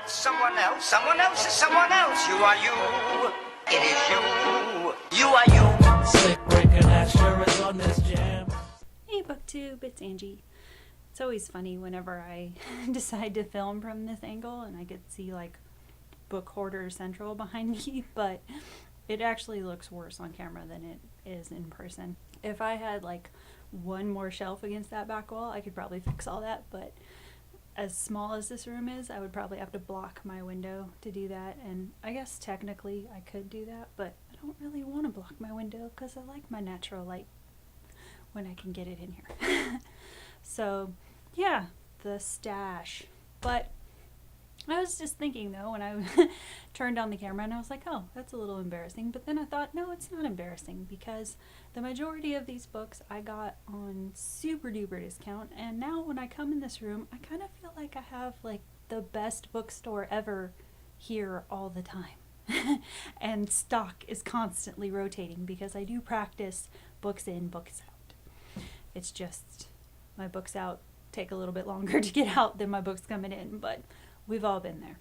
not someone else. Someone else is someone else. You are you. It is you. You are you. Sick breaking Asher is on this jam. Hey BookTube, it's Angie. It's always funny whenever I decide to film from this angle and I get to see like Book Hoarder Central behind me, but it actually looks worse on camera than it is in person. If I had like one more shelf against that back wall, I could probably fix all that, but as small as this room is, I would probably have to block my window to do that, and I guess technically I could do that, but I don't really want to block my window because I like my natural light when I can get it in here. So yeah, the stash. But I was just thinking though, when I turned on the camera, and I was like, oh, that's a little embarrassing. But then I thought, no, it's not embarrassing, because the majority of these books I got on super duper discount. And now when I come in this room, I kind of feel like I have like the best bookstore ever here all the time. And stock is constantly rotating because I do practice books in, books out. It's just my books out take a little bit longer to get out than my books coming in, but we've all been there.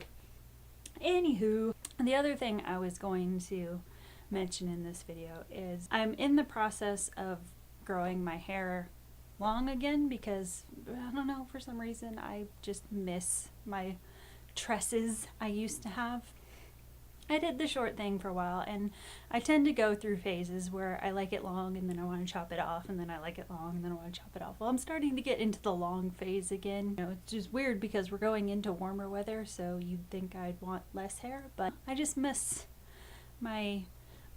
Anywho, the other thing I was going to mention in this video is I'm in the process of growing my hair long again because, I don't know, for some reason I just miss my tresses I used to have. I did the short thing for a while, and I tend to go through phases where I like it long and then I want to chop it off, and then I like it long and then I want to chop it off. Well, I'm starting to get into the long phase again. You know, it's just weird because we're going into warmer weather, so you'd think I'd want less hair, but I just miss my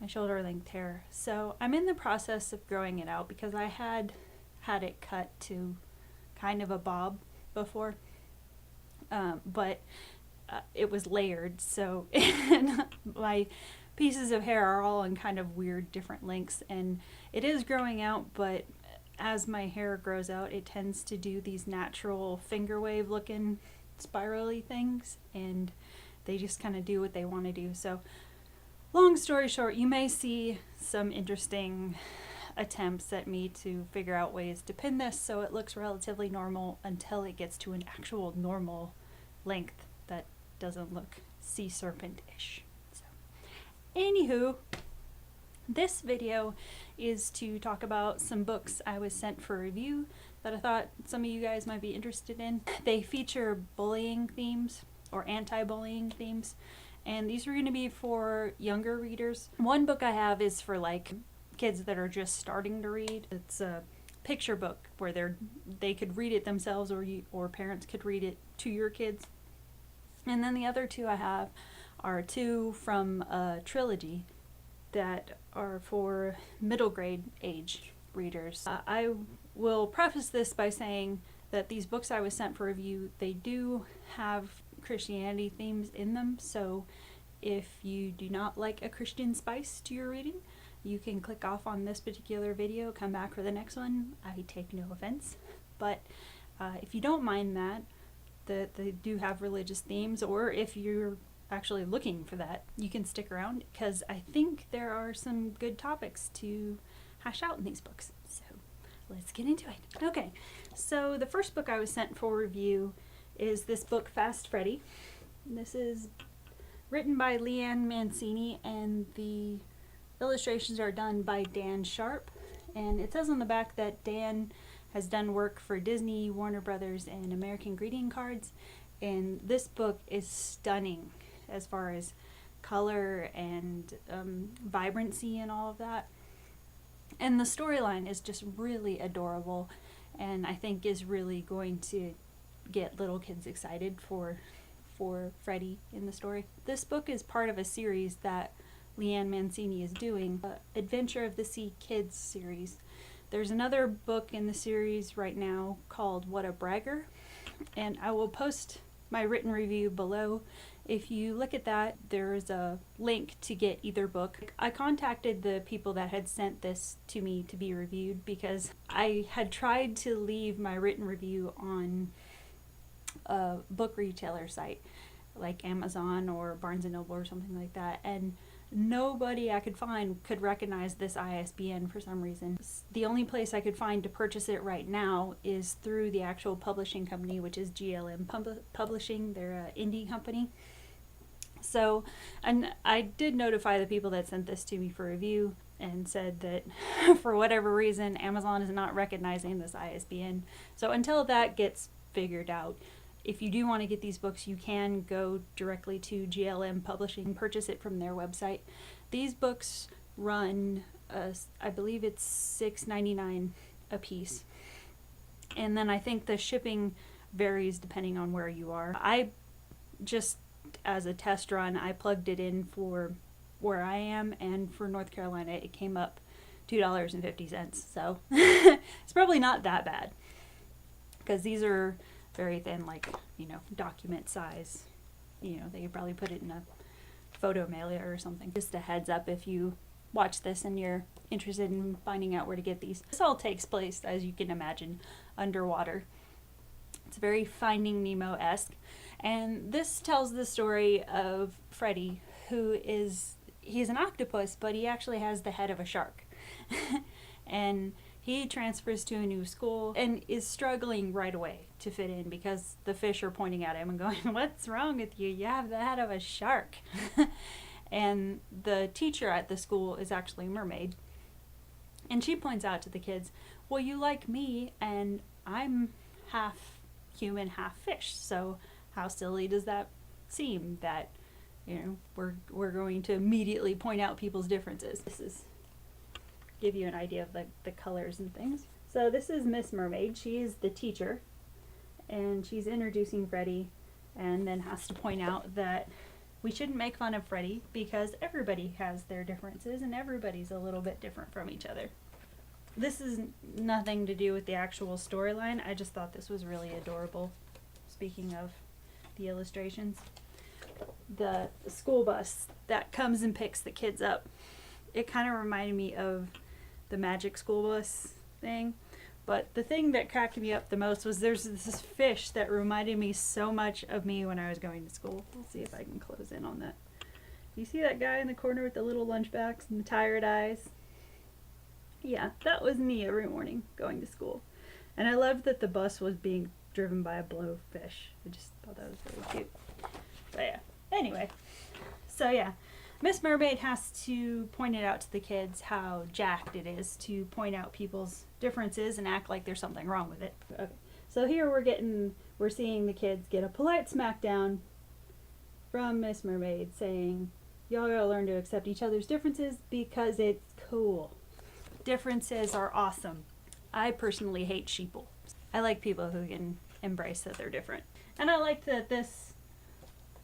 shoulder length hair. So I'm in the process of growing it out because I had it cut to kind of a bob before, but it was layered, so my pieces of hair are all in kind of weird different lengths, and it is growing out, but as my hair grows out it tends to do these natural finger wave looking spirally things, and they just kind of do what they want to do. So long story short, you may see some interesting attempts at me to figure out ways to pin this so it looks relatively normal until it gets to an actual normal length that doesn't look sea serpent-ish. So, anywho, this video is to talk about some books I was sent for review that I thought some of you guys might be interested in. They feature bullying themes or anti-bullying themes, and these are going to be for younger readers. One book I have is for like kids that are just starting to read. It's a picture book where they could read it themselves, or parents could read it to your kids. And then the other two I have are two from a trilogy that are for middle grade age readers. I will preface this by saying that these books I was sent for review, they do have Christianity themes in them, so if you do not like a Christian spice to your reading, you can click off on this particular video, come back for the next one. I take no offense, but if you don't mind that they do have religious themes, or if you're actually looking for that, you can stick around because I think there are some good topics to hash out in these books. So let's get into it. Okay, so the first book I was sent for review is this book, Fast Freddy. This is written by Lee Ann Mancini, and the illustrations are done by Dan Sharp. And it says on the back that Dan has done work for Disney, Warner Brothers, and American Greeting Cards, and this book is stunning as far as color and vibrancy and all of that. And the storyline is just really adorable, and I think is really going to get little kids excited for Freddy in the story. This book is part of a series that Lee Ann Mancini is doing, Adventure of the Sea Kids series. There's another book in the series right now called What a Bragger, and I will post my written review below. If you look at that, there's a link to get either book. I contacted the people that had sent this to me to be reviewed because I had tried to leave my written review on a book retailer site like Amazon or Barnes & Noble or something like that, and nobody I could find could recognize this ISBN for some reason. The only place I could find to purchase it right now is through the actual publishing company, which is GLM Publishing. They're an indie company. So, and I did notify the people that sent this to me for review and said that for whatever reason, Amazon is not recognizing this ISBN. So until that gets figured out, if you do want to get these books, you can go directly to GLM Publishing and purchase it from their website. These books run, I believe it's $6.99 a piece. And then I think the shipping varies depending on where you are. I just, as a test run, I plugged it in for where I am, and for North Carolina it came up $2.50. So it's probably not that bad, because these are very thin, like, you know, document size. You know, they could probably put it in a photo mailer or something. Just a heads up if you watch this and you're interested in finding out where to get these. This all takes place, as you can imagine, underwater. It's very Finding Nemo-esque. And this tells the story of Freddy, he's an octopus, but he actually has the head of a shark. And he transfers to a new school and is struggling right away to fit in because the fish are pointing at him and going, "What's wrong with you? You have the head of a shark." And the teacher at the school is actually a mermaid. And she points out to the kids, "Well, you like me, and I'm half human, half fish. So how silly does that seem that, you know, we're going to immediately point out people's differences?" This is give you an idea of the colors and things. So this is Miss Mermaid. She is the teacher, and she's introducing Freddy, and then has to point out that we shouldn't make fun of Freddy because everybody has their differences and everybody's a little bit different from each other. This is nothing to do with the actual storyline. I just thought this was really adorable. Speaking of the illustrations, the school bus that comes and picks the kids up, it kind of reminded me of the Magic School Bus thing. But the thing that cracked me up the most was there's this fish that reminded me so much of me when I was going to school. Let's see if I can close in on that. You see that guy in the corner with the little lunchbox and the tired eyes? Yeah, that was me every morning going to school. And I loved that the bus was being driven by a blowfish. I just thought that was really cute. But yeah, anyway. So yeah, Miss Mermaid has to point it out to the kids how jacked it is to point out people's differences and act like there's something wrong with it. Okay. So here we're seeing the kids get a polite smackdown from Miss Mermaid saying, "Y'all gotta learn to accept each other's differences because it's cool. Differences are awesome. I personally hate sheeple. I like people who can embrace that they're different." And I like that this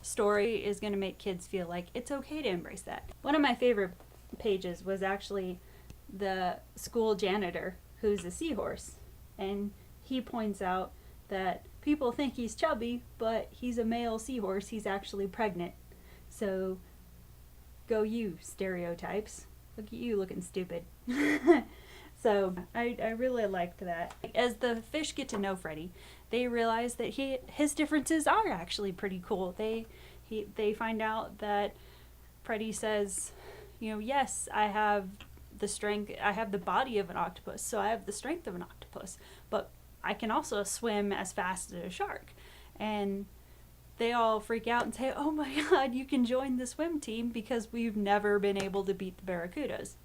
story is going to make kids feel like it's okay to embrace that. One of my favorite pages was actually the school janitor, who's a seahorse, and he points out that people think he's chubby, but he's a male seahorse. He's actually pregnant. So go you, stereotypes. Look at you looking stupid. So I really liked that. As the fish get to know Freddy, they realize that his differences are actually pretty cool. They find out that Freddy says, you know, yes, I have the body of an octopus, so I have the strength of an octopus, but I can also swim as fast as a shark. And they all freak out and say, "Oh my God, you can join the swim team because we've never been able to beat the barracudas."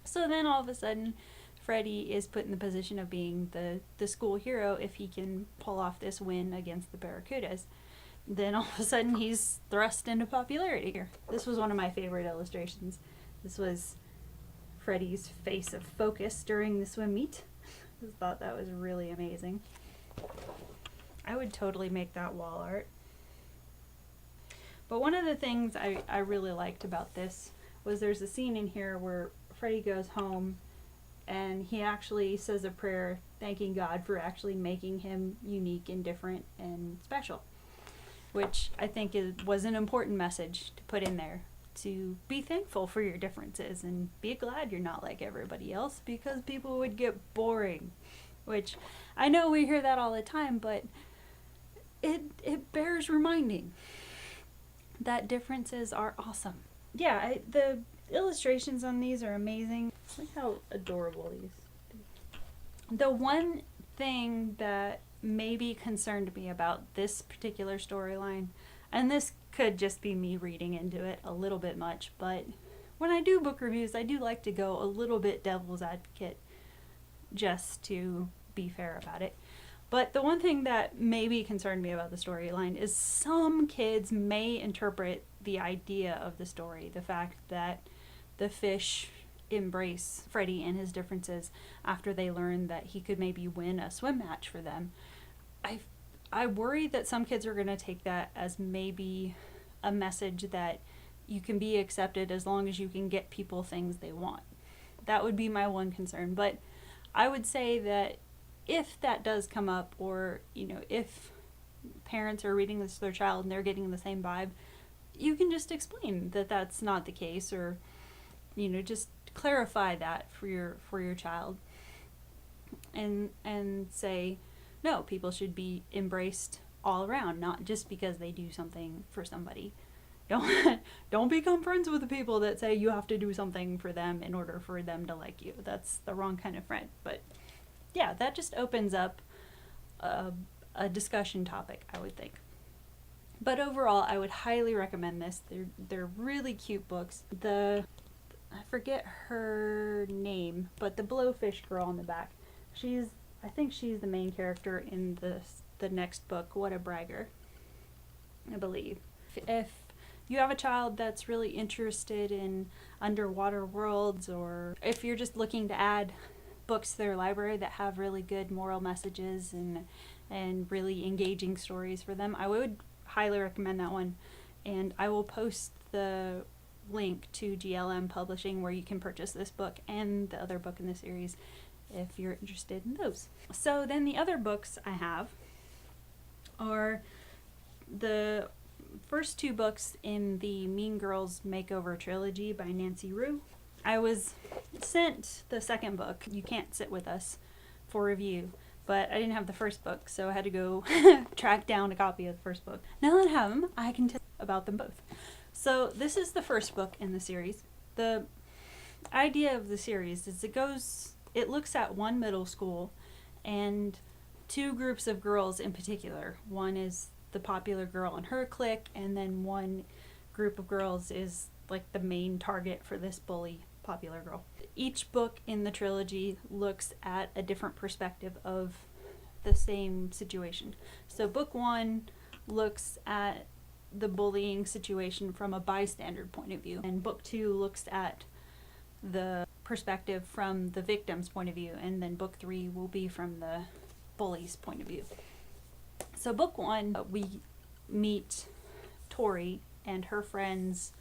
So then all of a sudden, Freddy is put in the position of being the school hero if he can pull off this win against the barracudas. Then all of a sudden he's thrust into popularity here. This was one of my favorite illustrations. This was Freddy's face of focus during the swim meet. I just thought that was really amazing. I would totally make that wall art. But one of the things I really liked about this was there's a scene in here where Freddy goes home and he actually says a prayer thanking God for actually making him unique and different and special, which I think was an important message to put in there, to be thankful for your differences and be glad you're not like everybody else, because people would get boring, which I know we hear that all the time, but it bears reminding that differences are awesome. yeah, the illustrations on these are amazing. Look how adorable these. The one thing that maybe concerned me about this particular storyline, and this could just be me reading into it a little bit much, but when I do book reviews, I do like to go a little bit devil's advocate just to be fair about it. But the one thing that maybe concerned me about the storyline is some kids may interpret the idea of the story, the fact that the fish embrace Freddy and his differences after they learn that he could maybe win a swim match for them. I worry that some kids are going to take that as maybe a message that you can be accepted as long as you can get people things they want. That would be my one concern. But I would say that if that does come up, or, you know, if parents are reading this to their child and they're getting the same vibe, you can just explain that that's not the case, or, you know, just clarify that for your child, and say, no, people should be embraced all around, not just because they do something for somebody. Don't become friends with the people that say you have to do something for them in order for them to like you. That's the wrong kind of friend. But yeah, that just opens up a discussion topic, I would think. But overall, I would highly recommend this. They're really cute books. I forget her name, but the blowfish girl on the back, I think she's the main character in the next book, What a Bragger, I believe. If you have a child that's really interested in underwater worlds, or if you're just looking to add books to their library that have really good moral messages and really engaging stories for them, I would highly recommend that one. And I will post the link to GLM Publishing where you can purchase this book and the other book in the series if you're interested in those. So then the other books I have are the first two books in the Mean Girls Makeover trilogy by Nancy Rue. I was sent the second book, You Can't Sit With Us, for review, but I didn't have the first book, so I had to go track down a copy of the first book. Now that I have them, I can tell about them both. So this is the first book in the series. The idea of the series is it looks at one middle school and two groups of girls in particular. One is the popular girl and her clique, and then one group of girls is like the main target for this bully popular girl. Each book in the trilogy looks at a different perspective of the same situation. So book one looks at the bullying situation from a bystander point of view, and book two looks at the perspective from the victim's point of view, and then book three will be from the bully's point of view. So book one, we meet Tori and her friends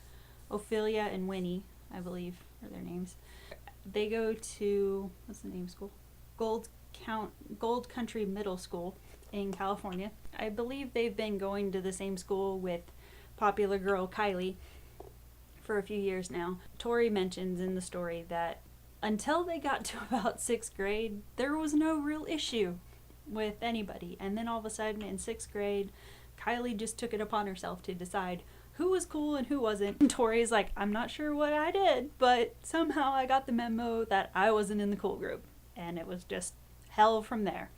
Ophelia and Winnie, I believe are their names. They go to, what's the name of school? Gold Country Middle School in California. I believe they've been going to the same school with popular girl Kylie for a few years now. Tori mentions in the story that until they got to about 6th grade, there was no real issue with anybody. And then all of a sudden in 6th grade, Kylie just took it upon herself to decide who was cool and who wasn't. And Tori's like, I'm not sure what I did, but somehow I got the memo that I wasn't in the cool group. And it was just hell from there.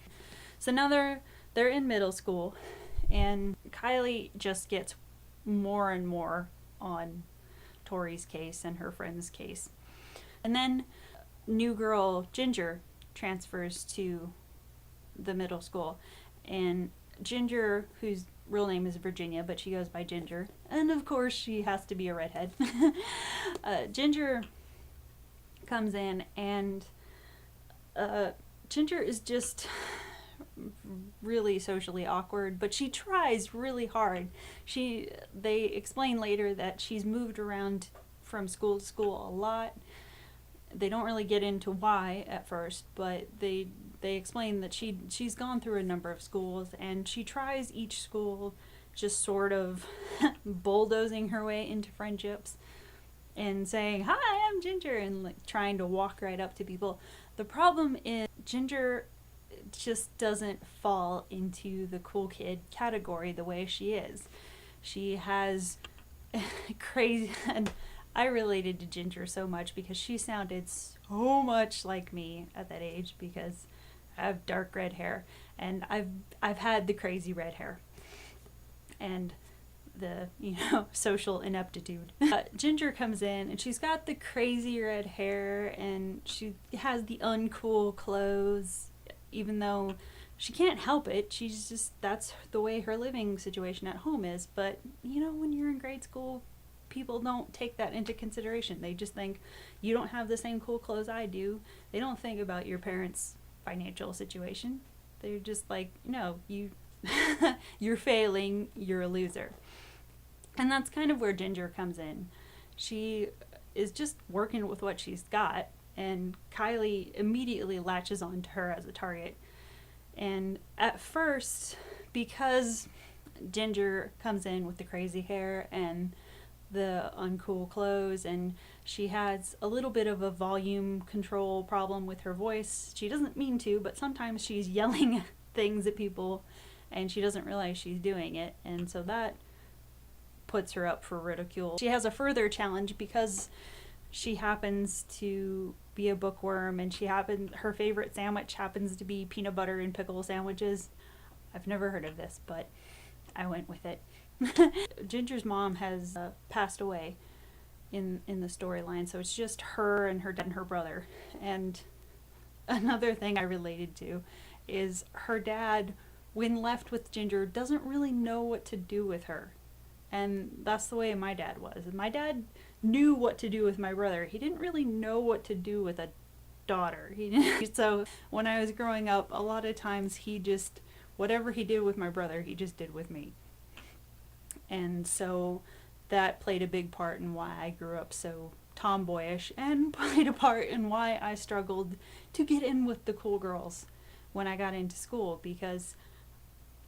So now they're in middle school, and Kylie just gets more and more on Tori's case and her friend's case. And then new girl Ginger transfers to the middle school, and Ginger, whose real name is Virginia, but she goes by Ginger, and of course she has to be a redhead. Ginger comes in, and Ginger is just really socially awkward, but she tries really hard. They explain later that she's moved around from school to school a lot. They don't really get into why at first, but they explain that she's gone through a number of schools, and she tries each school just sort of bulldozing her way into friendships and saying, "Hi, I'm Ginger," and like trying to walk right up to people. The problem is Ginger just doesn't fall into the cool kid category the way she is. She has crazy, and I related to Ginger so much because she sounded so much like me at that age, because I have dark red hair, and I've had the crazy red hair and the, social ineptitude. Ginger comes in and she's got the crazy red hair and she has the uncool clothes, even though she can't help it. She's just, that's the way her living situation at home is. But, when you're in grade school, people don't take that into consideration. They just think you don't have the same cool clothes I do. They don't think about your parents' financial situation. They're just like, no, you're failing, you're a loser. And that's kind of where Ginger comes in. She is just working with what she's got, and Kylie immediately latches onto her as a target. And at first, because Ginger comes in with the crazy hair and the uncool clothes, and she has a little bit of a volume control problem with her voice. She doesn't mean to, but sometimes she's yelling things at people and she doesn't realize she's doing it, and so that puts her up for ridicule. She has a further challenge because she happens to be a bookworm, and her favorite sandwich happens to be peanut butter and pickle sandwiches. I've never heard of this, but I went with it. Ginger's mom has passed away in the storyline, so it's just her and her dad and her brother. And another thing I related to is her dad, when left with Ginger, doesn't really know what to do with her. And that's the way my dad was. My dad knew what to do with my brother. He didn't really know what to do with a daughter. So when I was growing up, a lot of times whatever he did with my brother, he just did with me. And so that played a big part in why I grew up so tomboyish, and played a part in why I struggled to get in with the cool girls when I got into school, because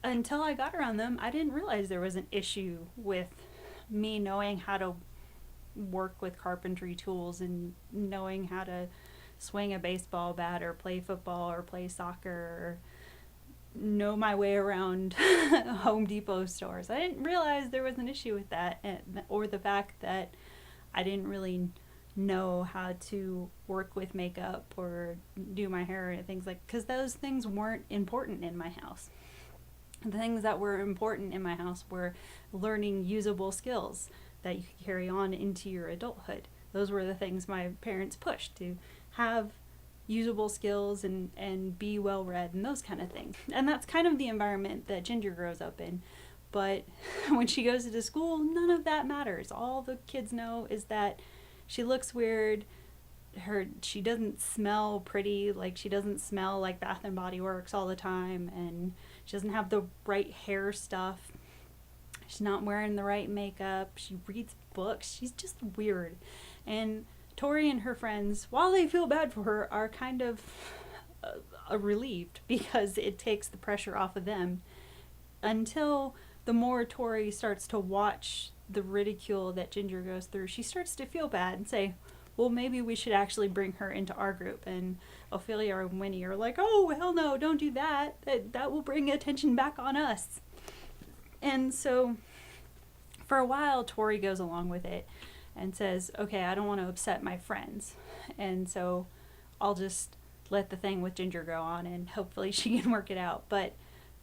until I got around them, I didn't realize there was an issue with me knowing how to work with carpentry tools and knowing how to swing a baseball bat or play football or play soccer or know my way around Home Depot stores. I didn't realize there was an issue with that, or the fact that I didn't really know how to work with makeup or do my hair and things because those things weren't important in my house. The things that were important in my house were learning usable skills that you could carry on into your adulthood. Those were the things my parents pushed, to have usable skills and be well read and those kind of things. And that's kind of the environment that Ginger grows up in. But when she goes to school, none of that matters. All the kids know is that she looks weird, she doesn't smell pretty, like she doesn't smell like Bath and Body Works all the time, and she doesn't have the right hair stuff. She's not wearing the right makeup. She reads books. She's just weird. And Tori and her friends, while they feel bad for her, are kind of relieved, because it takes the pressure off of them, until the more Tori starts to watch the ridicule that Ginger goes through, she starts to feel bad and say, well, maybe we should actually bring her into our group. And Ophelia and Winnie are like, oh, hell no, don't do that. That will bring attention back on us. And so for a while, Tori goes along with it and says, okay, I don't want to upset my friends, and so I'll just let the thing with Ginger go on and hopefully she can work it out. But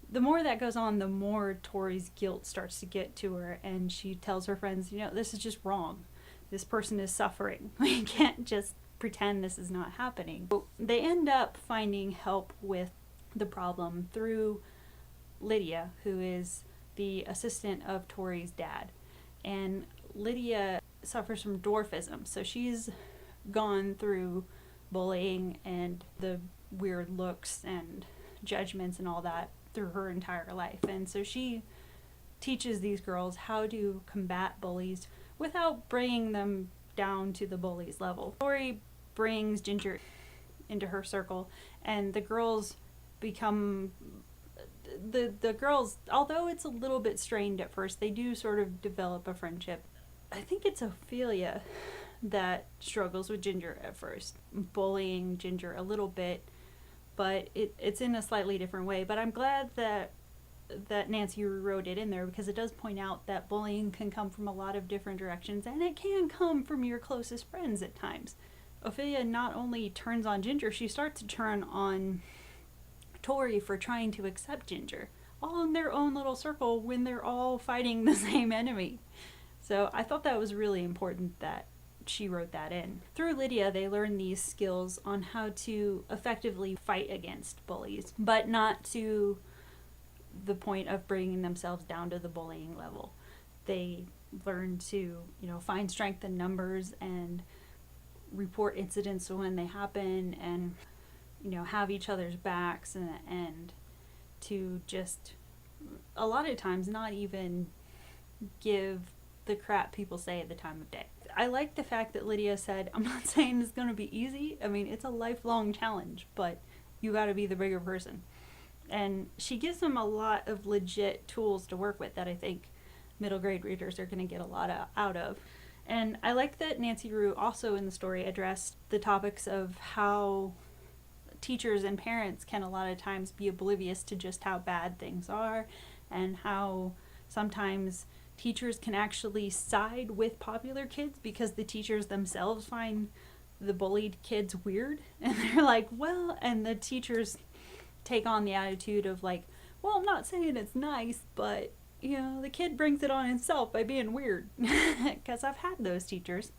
the more that goes on, the more Tori's guilt starts to get to her, and she tells her friends, this is just wrong. This person is suffering. We can't just pretend this is not happening. So they end up finding help with the problem through Lydia, who is the assistant of Tori's dad. And Lydia suffers from dwarfism, so she's gone through bullying and the weird looks and judgments and all that through her entire life. And so she teaches these girls how to combat bullies without bringing them down to the bullies level. Tori brings Ginger into her circle, and the girls become the girls, although it's a little bit strained at first, they do sort of develop a friendship. I think it's Ophelia that struggles with Ginger at first, bullying Ginger a little bit, but it's in a slightly different way. But I'm glad that that Nancy wrote it in there, because it does point out that bullying can come from a lot of different directions, and it can come from your closest friends at times. Ophelia not only turns on Ginger, she starts to turn on Tori for trying to accept Ginger, all in their own little circle when they're all fighting the same enemy. So I thought that was really important that she wrote that in. Through Lydia, they learn these skills on how to effectively fight against bullies, but not to the point of bringing themselves down to the bullying level. They learn to, find strength in numbers and report incidents when they happen, and, have each other's backs, and to just, a lot of times, not even give the crap people say at the time of day. I like the fact that Lydia said, I'm not saying it's going to be easy. I mean, it's a lifelong challenge, but you got to be the bigger person. And she gives them a lot of legit tools to work with that I think middle grade readers are going to get a lot out of. And I like that Nancy Rue also in the story addressed the topics of how teachers and parents can a lot of times be oblivious to just how bad things are, and how sometimes teachers can actually side with popular kids because the teachers themselves find the bullied kids weird, and they're like, well, and the teachers take on the attitude of like, well, I'm not saying it's nice, but the kid brings it on himself by being weird, because I've had those teachers.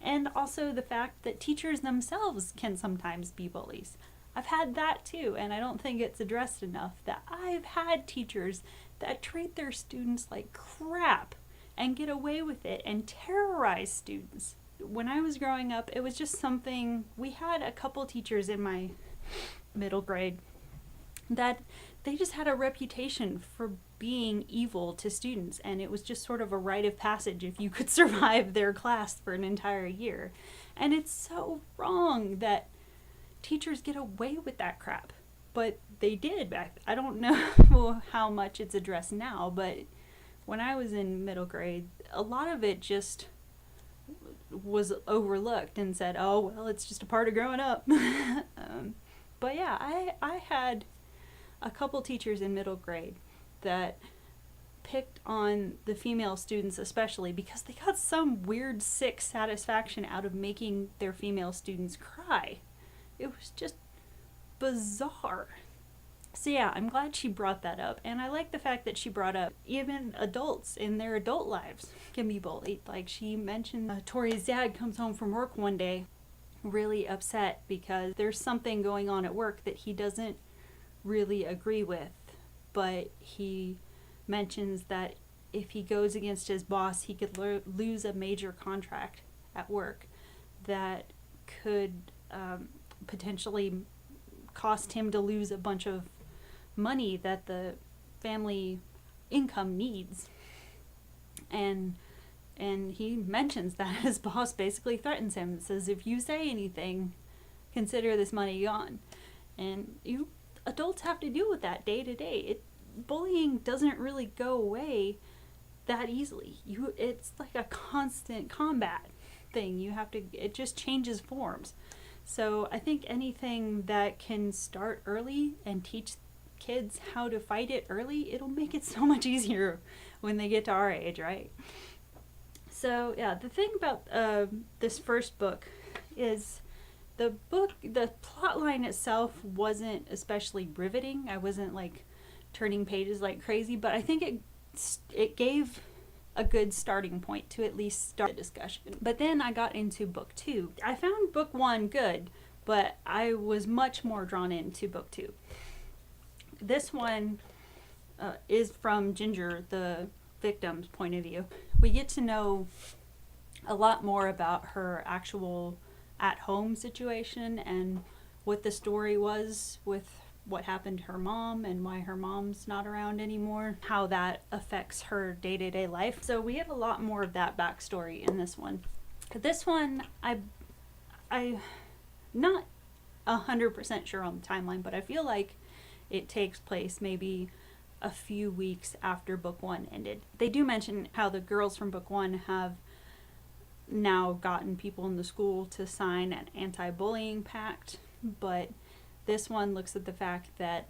And also the fact that teachers themselves can sometimes be bullies. I've had that too, and I don't think it's addressed enough that I've had teachers that treat their students like crap and get away with it and terrorize students. When I was growing up, it was just something, we had a couple teachers in my middle grade that they just had a reputation for being evil to students, and it was just sort of a rite of passage if you could survive their class for an entire year. And it's so wrong that teachers get away with that crap, but they did back. I don't know how much it's addressed now, but when I was in middle grade, a lot of it just was overlooked and said, oh, well, it's just a part of growing up. But yeah, I had a couple teachers in middle grade that picked on the female students especially because they got some weird sick satisfaction out of making their female students cry. It was just bizarre. So yeah, I'm glad she brought that up, and I like the fact that she brought up even adults in their adult lives can be bullied. Like she mentioned Tori's dad comes home from work one day really upset because there's something going on at work that he doesn't really agree with, but he mentions that if he goes against his boss, he could lose a major contract at work that could potentially cost him to lose a bunch of money that the family income needs. And he mentions that his boss basically threatens him and says, if you say anything, consider this money gone. And you adults have to deal with that day to day. Bullying doesn't really go away that easily. It's like a constant combat thing. It just changes forms. So I think anything that can start early and teach kids how to fight it early, it'll make it so much easier when they get to our age, right? So yeah, the thing about this first book is the plot line itself wasn't especially riveting. I wasn't like turning pages like crazy, but I think it gave a good starting point to at least start the discussion. But then I got into book 2. I found book 1 good, but I was much more drawn into book 2. This one is from Ginger, the victim's point of view. We get to know a lot more about her actual at-home situation and what the story was with what happened to her mom and why her mom's not around anymore, how that affects her day-to-day life. So we have a lot more of that backstory in this one. This one, I'm not 100% sure on the timeline, but I feel like it takes place maybe a few weeks after book 1 ended. They do mention how the girls from book 1 have now gotten people in the school to sign an anti-bullying pact, but this one looks at the fact that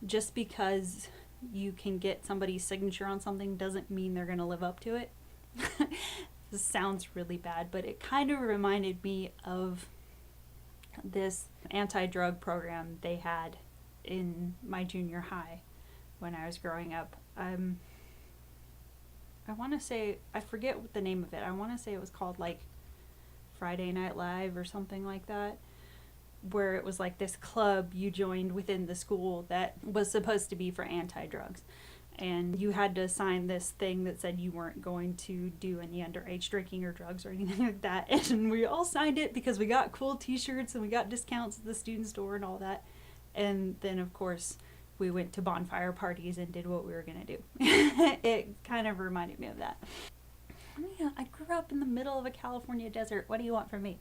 just because you can get somebody's signature on something doesn't mean they're going to live up to it. This sounds really bad, but it kind of reminded me of this anti-drug program they had in my junior high when I was growing up. I want to say, I forget what the name of it. I want to say it was called like Friday Night Live or something like that, where it was like this club you joined within the school that was supposed to be for anti-drugs. And you had to sign this thing that said you weren't going to do any underage drinking or drugs or anything like that. And we all signed it because we got cool t-shirts and we got discounts at the student store and all that. And then, of course, we went to bonfire parties and did what we were going to do. It kind of reminded me of that. Yeah, I grew up in the middle of a California desert. What do you want from me?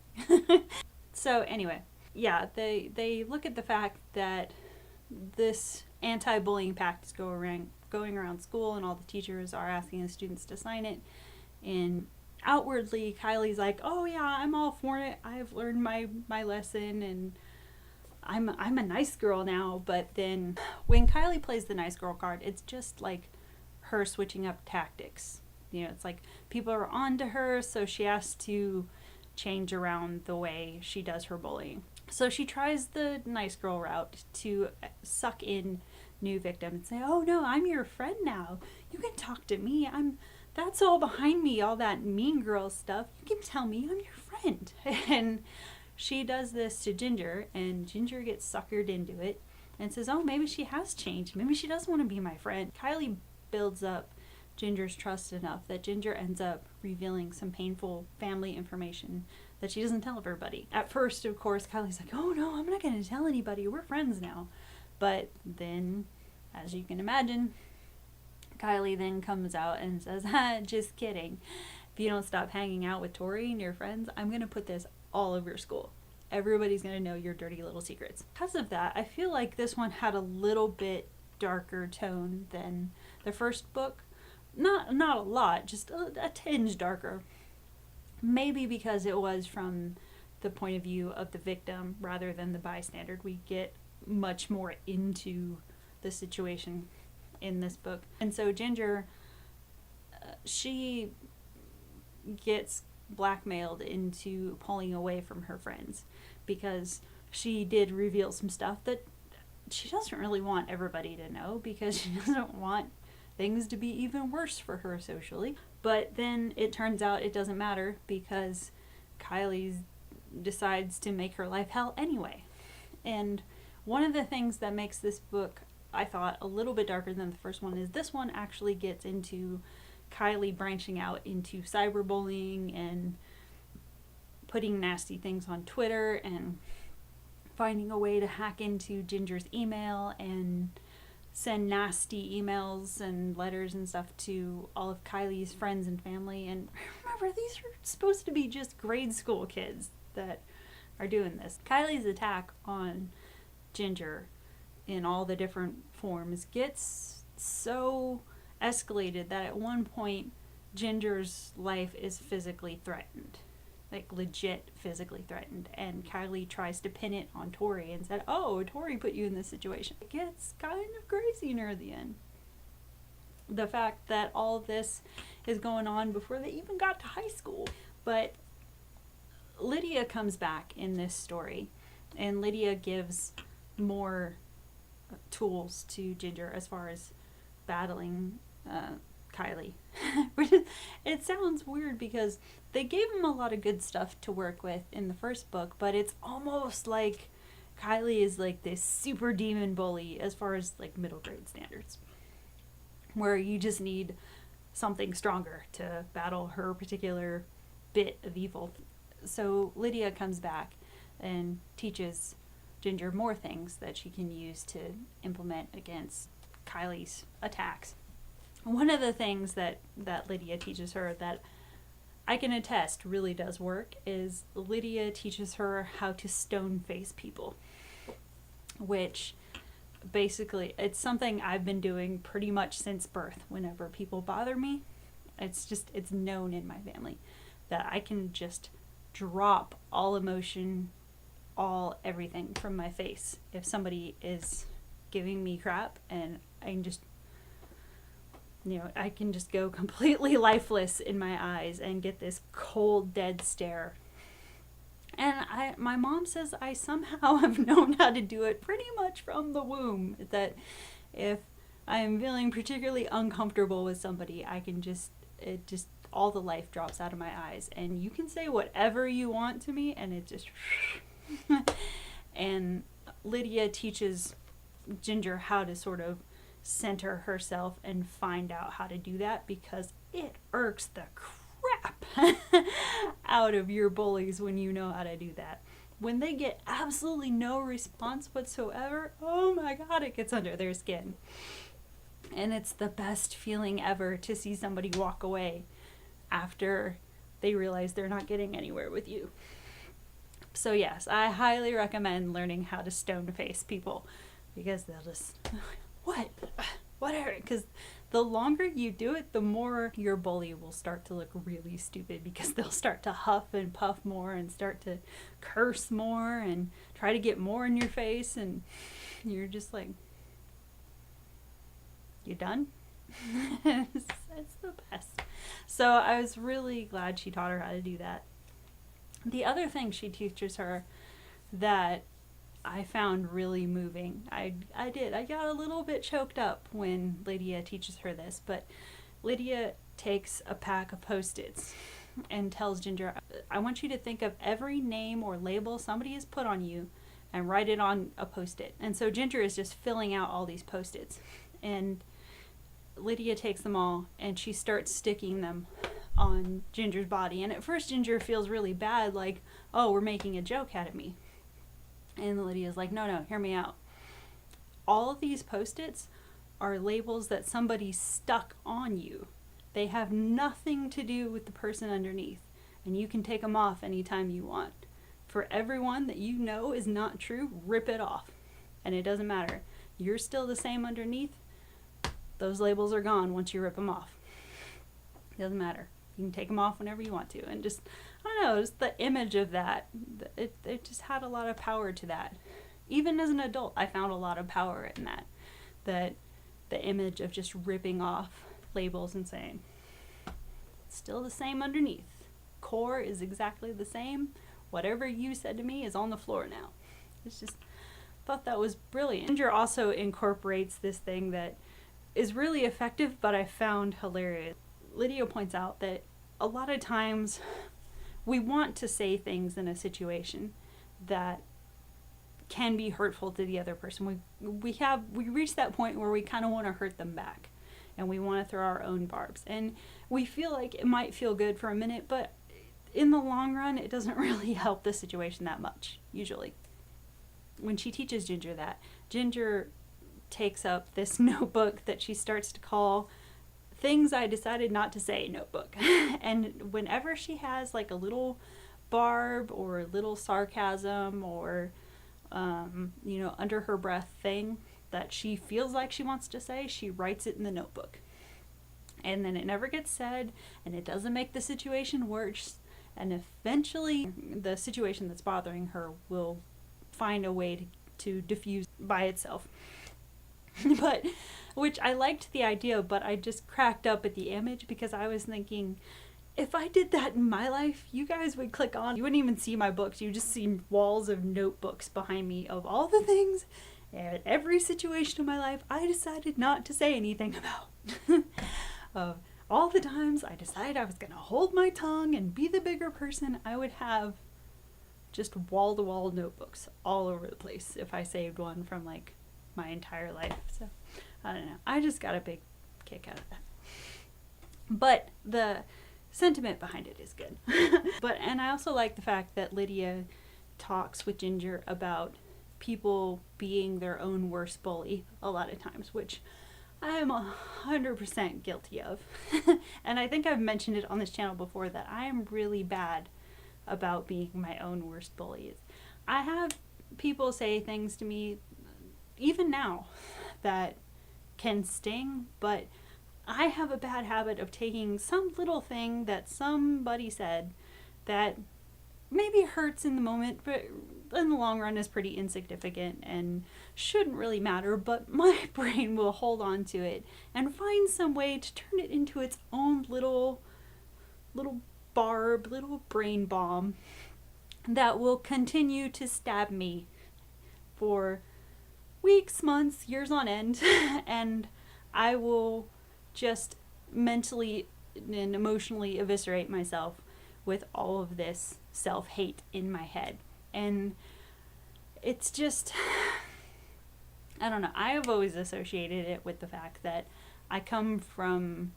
So anyway, yeah, they look at the fact that this anti-bullying pact is going around school, and all the teachers are asking the students to sign it. And outwardly, Kylie's like, "Oh yeah, I'm all for it. I've learned my lesson, and I'm a nice girl now." But then, when Kylie plays the nice girl card, it's just like her switching up tactics. You know, it's like people are on to her, so she has to change around the way she does her bullying. So she tries the nice girl route to suck in new victims and say, "Oh no, I'm your friend now. You can talk to me. That's all behind me, all that mean girl stuff. You can tell me I'm your friend." And she does this to Ginger, and Ginger gets suckered into it and says, "Oh, maybe she has changed. Maybe she does want to be my friend." Kylie builds up Ginger's trust enough that Ginger ends up revealing some painful family information that she doesn't tell everybody. At first, of course, Kylie's like, "Oh no, I'm not going to tell anybody. We're friends now." But then, as you can imagine, Kylie then comes out and says, "Just kidding. If you don't stop hanging out with Tori and your friends, I'm going to put this all over your school. Everybody's going to know your dirty little secrets." Because of that, I feel like this one had a little bit darker tone than the first book. Not a lot, just a tinge darker. Maybe because it was from the point of view of the victim rather than the bystander. We get much more into the situation in this book. And so Ginger, she gets blackmailed into pulling away from her friends because she did reveal some stuff that she doesn't really want everybody to know, because she doesn't want things to be even worse for her socially. But then it turns out it doesn't matter, because Kylie decides to make her life hell anyway. And one of the things that makes this book, I thought, a little bit darker than the first one is this one actually gets into Kylie branching out into cyberbullying and putting nasty things on Twitter and finding a way to hack into Ginger's email and send nasty emails and letters and stuff to all of Kylie's friends and family. And remember, these are supposed to be just grade school kids that are doing this. Kylie's attack on Ginger in all the different forms gets so escalated that at one point Ginger's life is physically threatened. Like, legit physically threatened. And Kylie tries to pin it on Tori and said, "Oh, Tori put you in this situation." It gets kind of crazy near the end. The fact that all this is going on before they even got to high school. But Lydia comes back in this story, and Lydia gives more tools to Ginger as far as battling Kylie. It sounds weird because they gave him a lot of good stuff to work with in the first book, but it's almost like Kylie is like this super demon bully as far as like middle grade standards, where you just need something stronger to battle her particular bit of evil. So Lydia comes back and teaches Ginger more things that she can use to implement against Kylie's attacks. One of the things that Lydia teaches her that I can attest really does work is Lydia teaches her how to stone face people, which basically it's something I've been doing pretty much since birth. Whenever people bother me, it's known in my family that I can just drop all emotion, all everything from my face if somebody is giving me crap, and I can just I can just go completely lifeless in my eyes and get this cold, dead stare. And my mom says I somehow have known how to do it pretty much from the womb. That if I am feeling particularly uncomfortable with somebody, all the life drops out of my eyes. And you can say whatever you want to me, and it just... And Lydia teaches Ginger how to sort of center herself and find out how to do that, because it irks the crap out of your bullies when you know how to do that. When they get absolutely no response whatsoever, oh my god, it gets under their skin. And it's the best feeling ever to see somebody walk away after they realize they're not getting anywhere with you. So yes, I highly recommend learning how to stone face people, because they'll just, whatever, because the longer you do it, the more your bully will start to look really stupid, because they'll start to huff and puff more and start to curse more and try to get more in your face, and you're just like, you done? It's the best. So I was really glad she taught her how to do that. The other thing she teaches her that I found really moving, I got a little bit choked up when Lydia teaches her this, but Lydia takes a pack of Post-its and tells Ginger, I want you to think of every name or label somebody has put on you and write it on a Post-it. And so Ginger is just filling out all these Post-its, and Lydia takes them all and she starts sticking them on Ginger's body. And at first Ginger feels really bad, like, oh, we're making a joke out of me. And Lydia's like, no, hear me out. All of these Post-its are labels that somebody stuck on you. They have nothing to do with the person underneath, and you can take them off anytime you want. For everyone that you know is not true, rip it off. And it doesn't matter. You're still the same underneath. Those labels are gone once you rip them off. It doesn't matter. You can take them off whenever you want to. And just, I don't know, just the image of that, it just had a lot of power to that. Even as an adult, I found a lot of power in that. That the image of just ripping off labels and saying, it's still the same underneath. Core is exactly the same. Whatever you said to me is on the floor now. It's just, thought that was brilliant. Ginger also incorporates this thing that is really effective, but I found hilarious. Lydia points out that a lot of times we want to say things in a situation that can be hurtful to the other person. We reach that point where we kind of want to hurt them back, and we want to throw our own barbs, and we feel like it might feel good for a minute, but in the long run it doesn't really help the situation that much usually. When she teaches Ginger that, Ginger takes up this notebook that she starts to call Things I Decided Not to Say notebook. And whenever she has like a little barb or a little sarcasm or under her breath thing that she feels like she wants to say, she writes it in the notebook. And then it never gets said, and it doesn't make the situation worse, and eventually the situation that's bothering her will find a way to diffuse by itself. But, which I liked the idea, but I just cracked up at the image, because I was thinking, if I did that in my life, you guys would click on, you wouldn't even see my books, you just see walls of notebooks behind me of all the things and every situation in my life I decided not to say anything about. Of all the times I decided I was going to hold my tongue and be the bigger person, I would have just wall-to-wall notebooks all over the place if I saved one from like my entire life. So I don't know, I just got a big kick out of that. But the sentiment behind it is good. And I also like the fact that Lydia talks with Ginger about people being their own worst bully a lot of times, which I am 100% guilty of. And I think I've mentioned it on this channel before that I am really bad about being my own worst bully. I have people say things to me, even now, that can sting, but I have a bad habit of taking some little thing that somebody said that maybe hurts in the moment, but in the long run is pretty insignificant and shouldn't really matter, but my brain will hold on to it and find some way to turn it into its own little brain bomb that will continue to stab me for weeks, months, years on end, and I will just mentally and emotionally eviscerate myself with all of this self-hate in my head. And it's just, I don't know, I have always associated it with the fact that I come from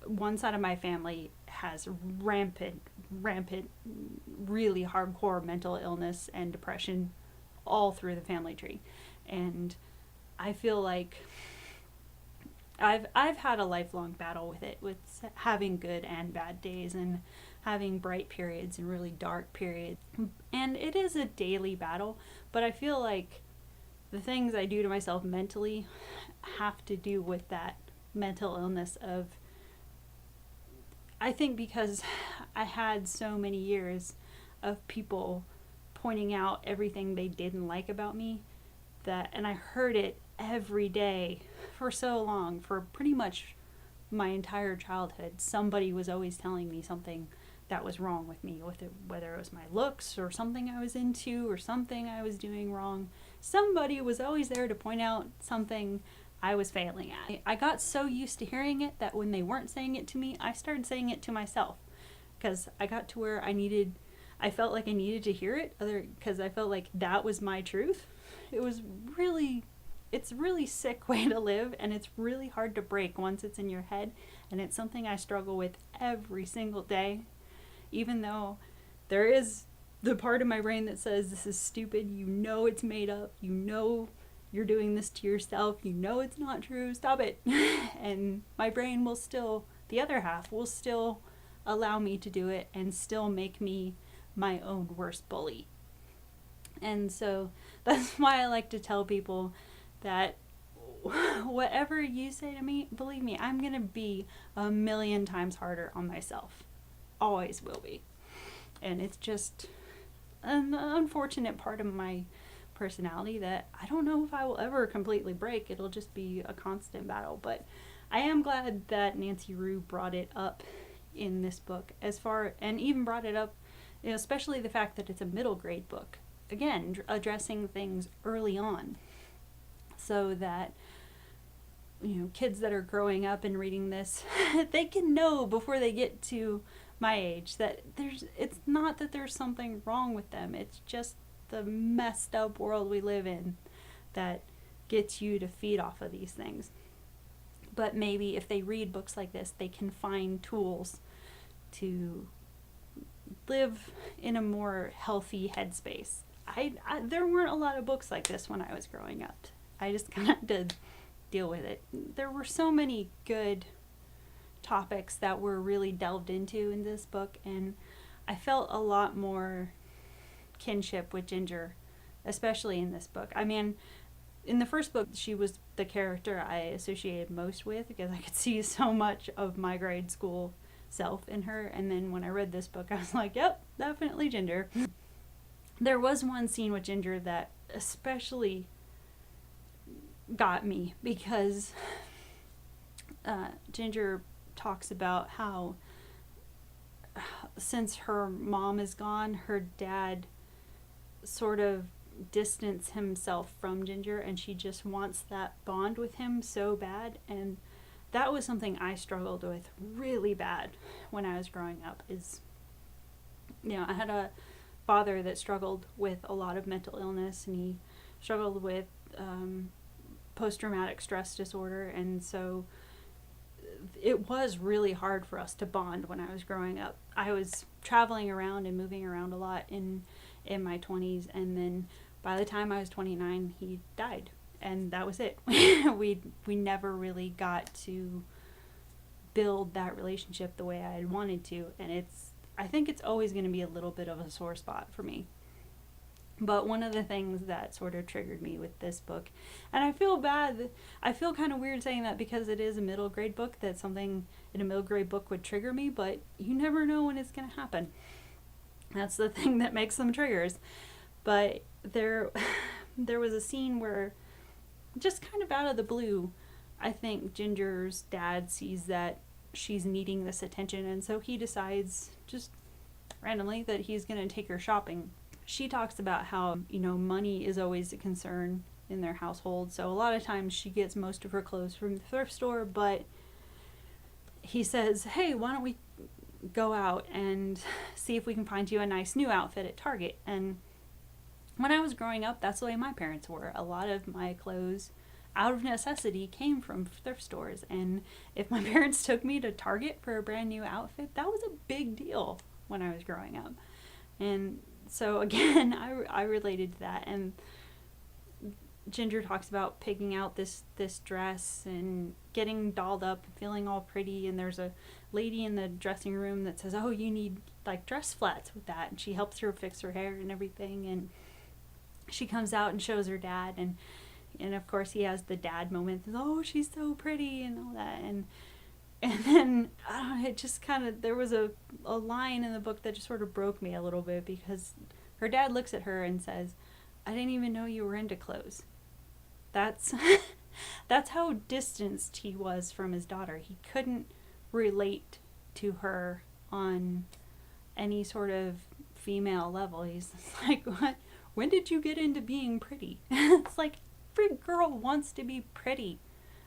one side of my family has rampant, really hardcore mental illness and depression all through the family tree. And I feel like I've had a lifelong battle with it, with having good and bad days and having bright periods and really dark periods. And it is a daily battle, but I feel like the things I do to myself mentally have to do with that mental illness of, I think because I had so many years of people pointing out everything they didn't like about me, and I heard it every day for so long, for pretty much my entire childhood. Somebody was always telling me something that was wrong with me, whether it was my looks or something I was into or something I was doing wrong. Somebody was always there to point out something I was failing at. I got so used to hearing it that when they weren't saying it to me, I started saying it to myself, because I got to where I felt like I needed to hear it, because I felt like that was my truth. It's a really sick way to live, and it's really hard to break once it's in your head, and it's something I struggle with every single day, even though there is the part of my brain that says this is stupid, you know it's made up, you know you're doing this to yourself, you know it's not true, stop it. And my brain will still, the other half will still allow me to do it and still make me my own worst bully. And so that's why I like to tell people that whatever you say to me, believe me, I'm going to be 1,000,000 times harder on myself. Always will be. And it's just an unfortunate part of my personality that I don't know if I will ever completely break. It'll just be a constant battle. But I am glad that Nancy Rue brought it up in this book, and even brought it up, especially the fact that it's a middle grade book. Again, addressing things early on, so that kids that are growing up and reading this, they can know before they get to my age that it's not that there's something wrong with them. It's just the messed up world we live in that gets you to feed off of these things. But maybe if they read books like this, they can find tools to live in a more healthy headspace. There weren't a lot of books like this when I was growing up. I just kind of had to deal with it. There were so many good topics that were really delved into in this book, and I felt a lot more kinship with Ginger, especially in this book. I mean, in the first book, she was the character I associated most with, because I could see so much of my grade school self in her, and then when I read this book, I was like, yep, definitely Ginger. There was one scene with Ginger that especially got me, because Ginger talks about how since her mom is gone, her dad sort of distanced himself from Ginger, and she just wants that bond with him so bad. And that was something I struggled with really bad when I was growing up. I had a father that struggled with a lot of mental illness, and he struggled with post-traumatic stress disorder, and so it was really hard for us to bond when I was growing up. I was traveling around and moving around a lot in my 20s, and then by the time I was 29, he died, and that was it. we never really got to build that relationship the way I had wanted to, and I think it's always going to be a little bit of a sore spot for me. But one of the things that sort of triggered me with this book, and I feel kind of weird saying that because it is a middle grade book, that something in a middle grade book would trigger me, but you never know when it's going to happen. That's the thing that makes them triggers. But there was a scene where, just kind of out of the blue, I think Ginger's dad sees that she's needing this attention, and so he decides just randomly that he's going to take her shopping. She talks about how, money is always a concern in their household, so a lot of times she gets most of her clothes from the thrift store, but he says, hey, why don't we go out and see if we can find you a nice new outfit at Target. And when I was growing up, that's the way my parents were. A lot of my clothes, out of necessity, came from thrift stores, and if my parents took me to Target for a brand new outfit, that was a big deal when I was growing up. And so again, I related to that, and Ginger talks about picking out this dress and getting dolled up and feeling all pretty, and there's a lady in the dressing room that says, oh, you need like dress flats with that, and she helps her fix her hair and everything, and she comes out and shows her dad, and of course he has the dad moment, oh, she's so pretty and all that, and then I don't know, it just kind of, there was a line in the book that just sort of broke me a little bit, because her dad looks at her and says, I didn't even know you were into clothes. That's how distanced he was from his daughter. He couldn't relate to her on any sort of female level. He's like, what? When did you get into being pretty? It's like, every girl wants to be pretty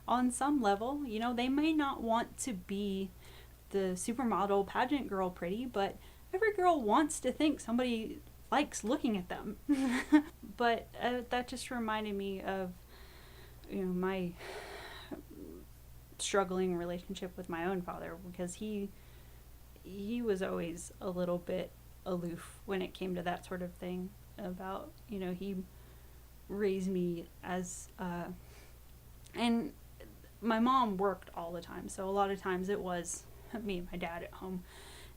on some level. They may not want to be the supermodel pageant girl pretty, but every girl wants to think somebody likes looking at them. But that just reminded me of my struggling relationship with my own father, because he was always a little bit aloof when it came to that sort of thing. About, he raised me as and my mom worked all the time, so a lot of times it was me and my dad at home,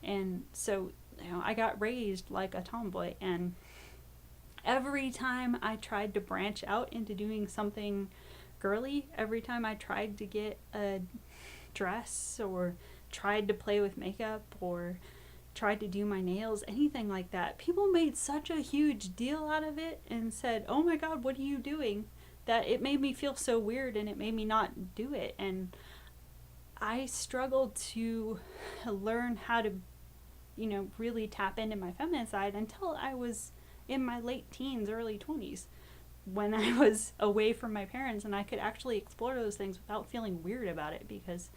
and so I got raised like a tomboy, and every time I tried to branch out into doing something girly, every time I tried to get a dress or tried to play with makeup or tried to do my nails, anything like that, people made such a huge deal out of it and said, oh my god, what are you doing, that it made me feel so weird and it made me not do it. And I struggled to learn how to really tap into my feminine side until I was in my late teens, early 20s, when I was away from my parents and I could actually explore those things without feeling weird about it, because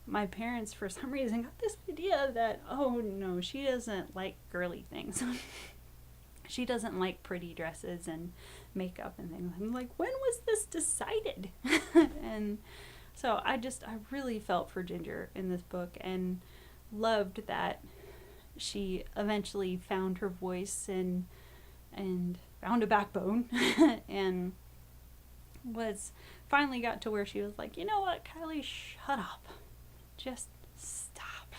my parents, for some reason, got this idea that, oh no, she doesn't like girly things. She doesn't like pretty dresses and makeup and things. I'm like, when was this decided? And so I really felt for Ginger in this book, and loved that she eventually found her voice and found a backbone and finally got to where she was like, you know what, Kylie, shut up. Just stop.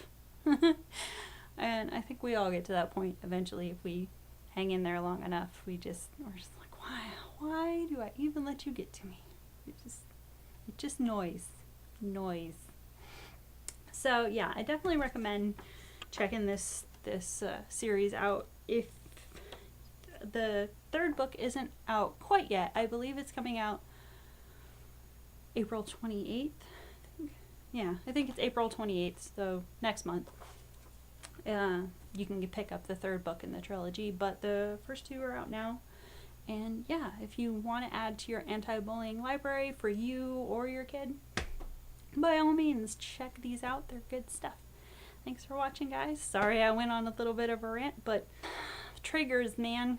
And I think we all get to that point eventually if we hang in there long enough. We're just like, why do I even let you get to me? It's just noise. So yeah, I definitely recommend checking this series out. If the third book isn't out quite yet, I believe it's coming out April 28th. I think it's April 28th, so next month. You can pick up the third book in the trilogy, but the first two are out now. And yeah, if you want to add to your anti-bullying library for you or your kid, by all means, check these out. They're good stuff. Thanks for watching, guys. Sorry I went on a little bit of a rant, but triggers, man.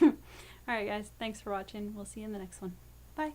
Alright, guys. Thanks for watching. We'll see you in the next one. Bye.